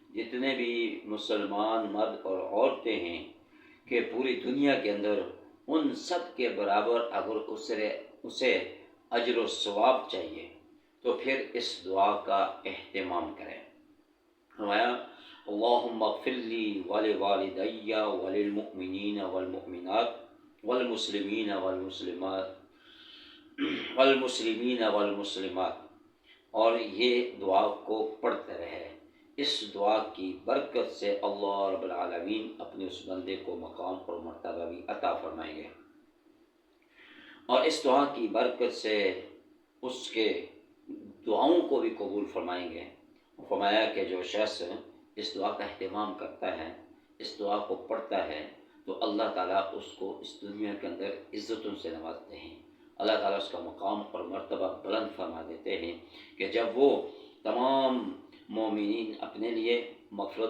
جتنے بھی مسلمان مرد اور عورتیں ہیں کہ پوری دنیا کے اندر ان سب کے برابر اگر اسے اجر و ثواب چاہیے تو پھر اس دعا کا اہتمام کریں۔ فرمایا اللہم اغفر لی ولوالدی وللمؤمنین والمؤمنات والمسلمین والمسلمات، اور یہ دعا کو پڑھتے رہے۔ اس دعا کی برکت سے اللہ رب العالمین اپنے اس بندے کو مقام اور مرتبہ بھی عطا فرمائیں گے، اور اس دعا کی برکت سے اس کے دعاؤں کو بھی قبول فرمائیں گے۔ فرمایا کہ جو شخص اس دعا کا اہتمام کرتا ہے، اس دعا کو پڑھتا ہے، تو اللہ تعالیٰ اس کو اس دنیا کے اندر عزتوں سے نوازتے ہیں۔ اللہ تعالیٰ اس کا مقام اور مرتبہ بلند فرما دیتے ہیں کہ جب وہ تمام مومنین اپنے لیے مغفرت